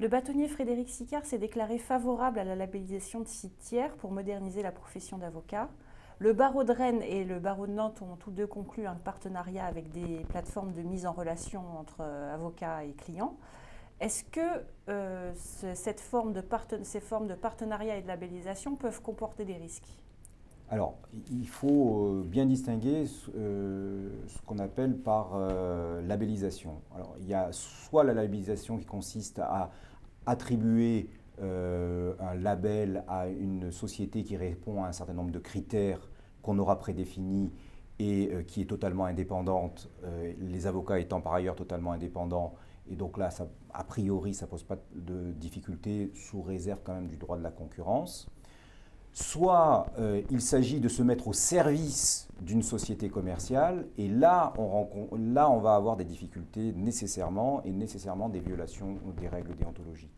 Le bâtonnier Frédéric Sicard s'est déclaré favorable à la labellisation de sites tiers pour moderniser la profession d'avocat. Le barreau de Rennes et le barreau de Nantes ont tous deux conclu un partenariat avec des plateformes de mise en relation entre avocats et clients. Est-ce que ces formes de partenariat et de labellisation peuvent comporter des risques? Alors, il faut bien distinguer ce qu'on appelle par labellisation. Alors, il y a soit la labellisation qui consiste à attribuer un label à une société qui répond à un certain nombre de critères qu'on aura prédéfinis et qui est totalement indépendante, les avocats étant par ailleurs totalement indépendants. Et donc là, ça, a priori, ça ne pose pas de difficulté, sous réserve quand même du droit de la concurrence. Soit il s'agit de se mettre au service d'une société commerciale, et là on va avoir des difficultés nécessairement, et nécessairement des violations des règles déontologiques.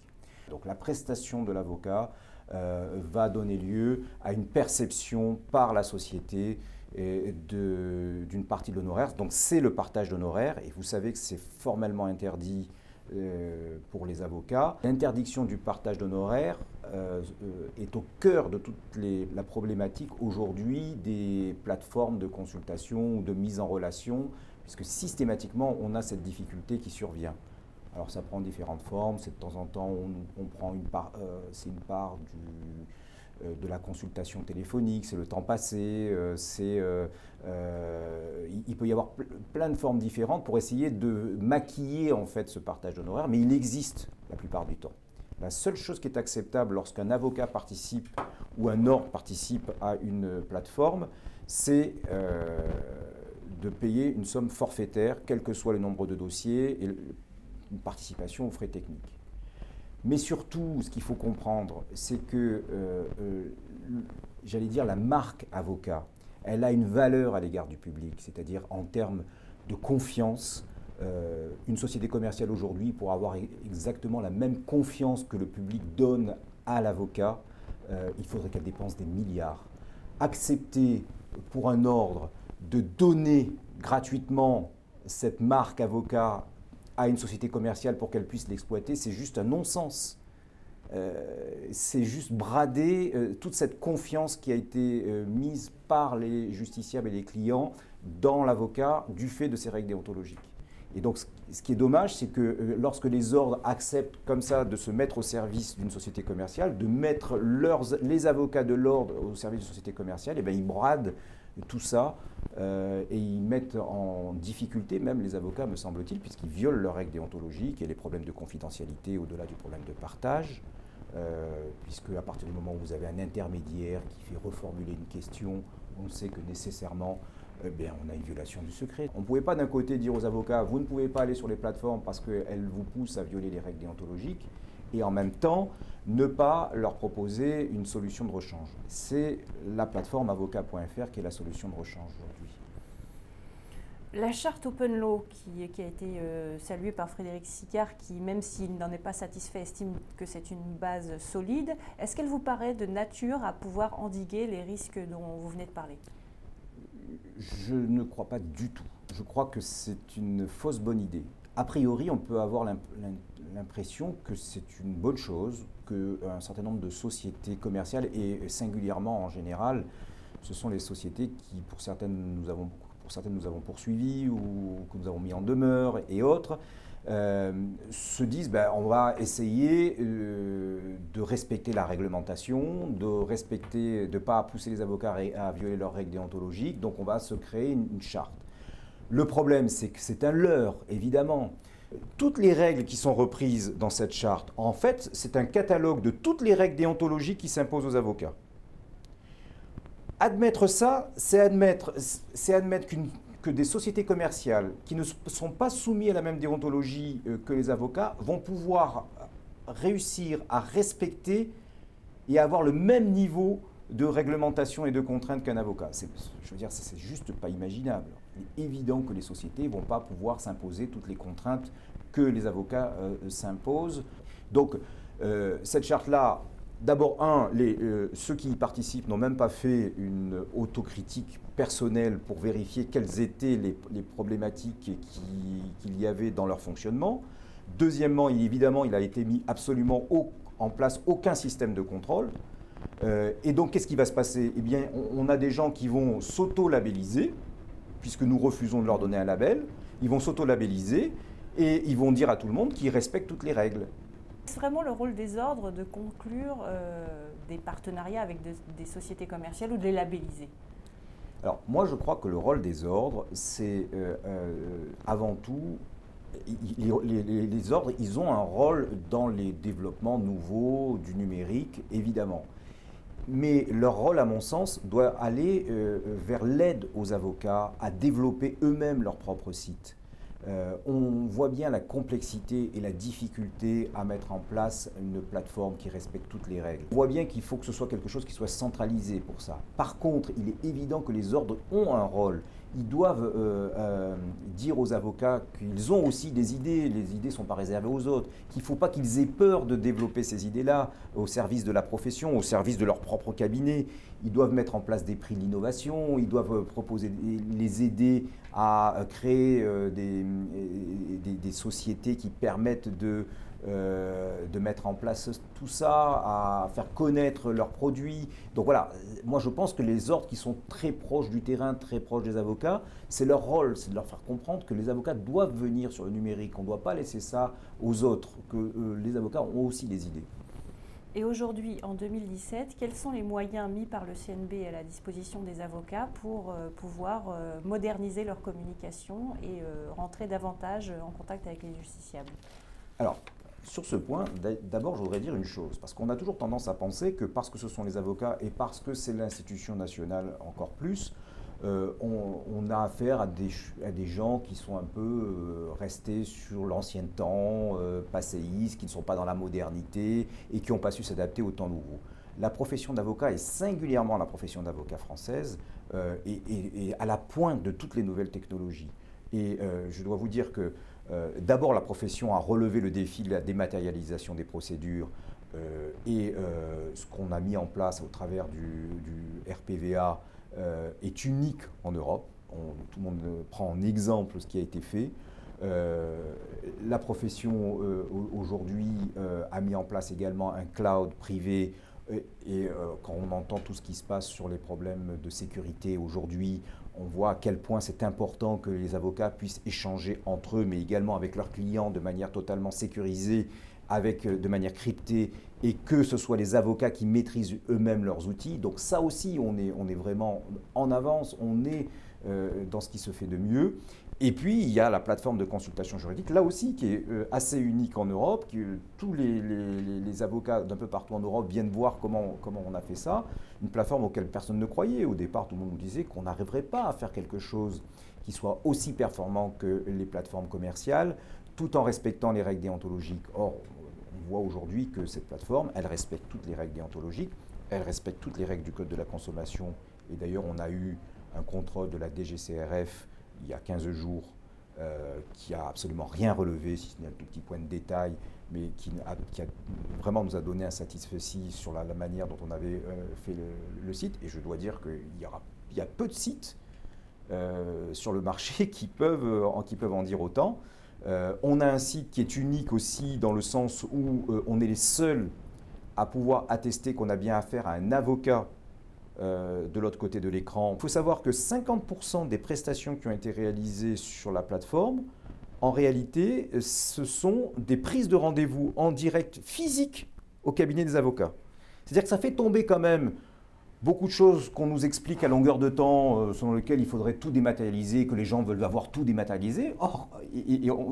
Donc la prestation de l'avocat va donner lieu à une perception par la société d'une partie de l'honoraire. Donc c'est le partage d'honoraires, et vous savez que c'est formellement interdit pour les avocats. L'interdiction du partage d'honoraires est au cœur de toute la problématique aujourd'hui des plateformes de consultation ou de mise en relation, puisque systématiquement on a cette difficulté qui survient. Alors ça prend différentes formes, c'est de temps en temps on prend c'est une part de la consultation téléphonique, c'est le temps passé, il peut y avoir plein de formes différentes pour essayer de maquiller en fait ce partage d'honoraires, mais il existe la plupart du temps. La seule chose qui est acceptable lorsqu'un avocat participe ou un ordre participe à une plateforme, c'est de payer une somme forfaitaire, quel que soit le nombre de dossiers, et une participation aux frais techniques. Mais surtout, ce qu'il faut comprendre, c'est que, j'allais dire, la marque avocat, elle a une valeur à l'égard du public, c'est-à-dire en termes de confiance. Une société commerciale aujourd'hui, pour avoir exactement la même confiance que le public donne à l'avocat, il faudrait qu'elle dépense des milliards. Accepter pour un ordre de donner gratuitement cette marque avocat à une société commerciale pour qu'elle puisse l'exploiter, c'est juste un non-sens. C'est juste brader toute cette confiance qui a été mise par les justiciables et les clients dans l'avocat du fait de ces règles déontologiques. Et donc, ce qui est dommage, c'est que lorsque les ordres acceptent comme ça de se mettre au service d'une société commerciale, de mettre les avocats de l'ordre au service d'une société commerciale, et bien ils bradent tout ça et ils mettent en difficulté même les avocats, me semble-t-il, puisqu'ils violent leurs règles déontologiques et les problèmes de confidentialité au-delà du problème de partage, puisque à partir du moment où vous avez un intermédiaire qui fait reformuler une question, on sait que nécessairement on a une violation du secret. On ne pouvait pas d'un côté dire aux avocats, vous ne pouvez pas aller sur les plateformes parce qu'elles vous poussent à violer les règles déontologiques, et en même temps, ne pas leur proposer une solution de rechange. C'est la plateforme avocat.fr qui est la solution de rechange aujourd'hui. La charte Open Law, qui a été saluée par Frédéric Sicard, qui, même s'il n'en est pas satisfait, estime que c'est une base solide, est-ce qu'elle vous paraît de nature à pouvoir endiguer les risques dont vous venez de parler ? Je ne crois pas du tout. Je crois que c'est une fausse bonne idée. A priori, on peut avoir l'impression que c'est une bonne chose, qu'un certain nombre de sociétés commerciales, et singulièrement en général, ce sont les sociétés qui, pour certaines, nous avons poursuivies ou que nous avons mis en demeure et autres, se disent on va essayer de respecter la réglementation, de ne pas pousser les avocats à violer leurs règles déontologiques, donc on va se créer une charte. Le problème, c'est que c'est un leurre, évidemment. Toutes les règles qui sont reprises dans cette charte, en fait, c'est un catalogue de toutes les règles déontologiques qui s'imposent aux avocats. Admettre ça, c'est admettre que des sociétés commerciales qui ne sont pas soumises à la même déontologie que les avocats vont pouvoir réussir à respecter et avoir le même niveau de réglementation et de contraintes qu'un avocat. Je veux dire, c'est juste pas imaginable. Il est évident que les sociétés ne vont pas pouvoir s'imposer toutes les contraintes que les avocats s'imposent. Donc, cette charte-là, d'abord, ceux qui y participent n'ont même pas fait une autocritique personnelle pour vérifier quelles étaient les problématiques qu'il y avait dans leur fonctionnement. Deuxièmement, évidemment, il a été mis absolument en place aucun système de contrôle. Et donc, qu'est-ce qui va se passer? Eh bien, on a des gens qui vont s'auto-labelliser, puisque nous refusons de leur donner un label. Ils vont s'auto-labelliser et ils vont dire à tout le monde qu'ils respectent toutes les règles. C'est vraiment le rôle des ordres de conclure des partenariats avec des sociétés commerciales ou de les labelliser? Alors, moi, je crois que le rôle des ordres, c'est avant tout, les ordres, ils ont un rôle dans les développements nouveaux du numérique, évidemment. Mais leur rôle, à mon sens, doit aller vers l'aide aux avocats à développer eux-mêmes leur propre site. On voit bien la complexité et la difficulté à mettre en place une plateforme qui respecte toutes les règles. On voit bien qu'il faut que ce soit quelque chose qui soit centralisé pour ça. Par contre, il est évident que les ordres ont un rôle. Ils doivent dire aux avocats qu'ils ont aussi des idées, les idées ne sont pas réservées aux autres, qu'il ne faut pas qu'ils aient peur de développer ces idées-là au service de la profession, au service de leur propre cabinet. Ils doivent mettre en place des prix de l'innovation, ils doivent proposer, les aider à créer des sociétés qui permettent de mettre en place tout ça, à faire connaître leurs produits. Donc voilà, moi je pense que les ordres qui sont très proches du terrain, très proches des avocats, c'est leur rôle, c'est de leur faire comprendre que les avocats doivent venir sur le numérique, on ne doit pas laisser ça aux autres, que les avocats ont aussi des idées. Et aujourd'hui, en 2017, quels sont les moyens mis par le CNB à la disposition des avocats pour pouvoir moderniser leur communication et rentrer davantage en contact avec les justiciables? Alors, sur ce point, d'abord, je voudrais dire une chose, parce qu'on a toujours tendance à penser que parce que ce sont les avocats et parce que c'est l'institution nationale encore plus, on a affaire à des gens qui sont un peu restés sur l'ancien temps, passéistes, qui ne sont pas dans la modernité et qui n'ont pas su s'adapter au temps nouveau. La profession d'avocat, et singulièrement la profession d'avocat française, est à la pointe de toutes les nouvelles technologies. Et je dois vous dire que d'abord, la profession a relevé le défi de la dématérialisation des procédures et ce qu'on a mis en place au travers du RPVA est unique en Europe. Tout le monde prend en exemple ce qui a été fait. La profession aujourd'hui a mis en place également un cloud privé et quand on entend tout ce qui se passe sur les problèmes de sécurité aujourd'hui, on voit à quel point c'est important que les avocats puissent échanger entre eux, mais également avec leurs clients de manière totalement sécurisée, de manière cryptée, et que ce soit les avocats qui maîtrisent eux-mêmes leurs outils. Donc ça aussi, on est vraiment en avance, on est dans ce qui se fait de mieux. Et puis, il y a la plateforme de consultation juridique, là aussi, qui est assez unique en Europe. Tous les avocats d'un peu partout en Europe viennent voir comment on a fait ça. Une plateforme auquel personne ne croyait. Au départ, tout le monde nous disait qu'on n'arriverait pas à faire quelque chose qui soit aussi performant que les plateformes commerciales, tout en respectant les règles déontologiques. Or, on voit aujourd'hui que cette plateforme, elle respecte toutes les règles déontologiques, elle respecte toutes les règles du Code de la consommation. Et d'ailleurs, on a eu un contrôle de la DGCCRF il y a 15 jours, qui a absolument rien relevé, si ce n'est un tout petit point de détail, mais qui vraiment nous a donné un satisfecit sur la manière dont on avait fait le site. Et je dois dire qu'il y a peu de sites sur le marché qui peuvent en dire autant. On a un site qui est unique aussi dans le sens où on est les seuls à pouvoir attester qu'on a bien affaire à un avocat de l'autre côté de l'écran. Il faut savoir que 50% des prestations qui ont été réalisées sur la plateforme, en réalité, ce sont des prises de rendez-vous en direct physique au cabinet des avocats. C'est-à-dire que ça fait tomber quand même beaucoup de choses qu'on nous explique à longueur de temps, selon lesquelles il faudrait tout dématérialiser, que les gens veulent avoir tout dématérialisé. Or,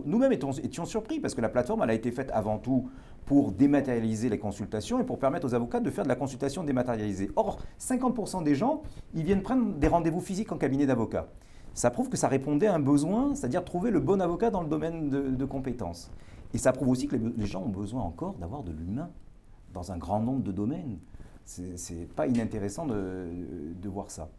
nous-mêmes étions surpris parce que la plateforme, elle a été faite avant tout pour dématérialiser les consultations et pour permettre aux avocats de faire de la consultation dématérialisée. Or, 50% des gens, ils viennent prendre des rendez-vous physiques en cabinet d'avocat. Ça prouve que ça répondait à un besoin, c'est-à-dire trouver le bon avocat dans le domaine de compétences. Et ça prouve aussi que les gens ont besoin encore d'avoir de l'humain dans un grand nombre de domaines. C'est pas inintéressant de voir ça.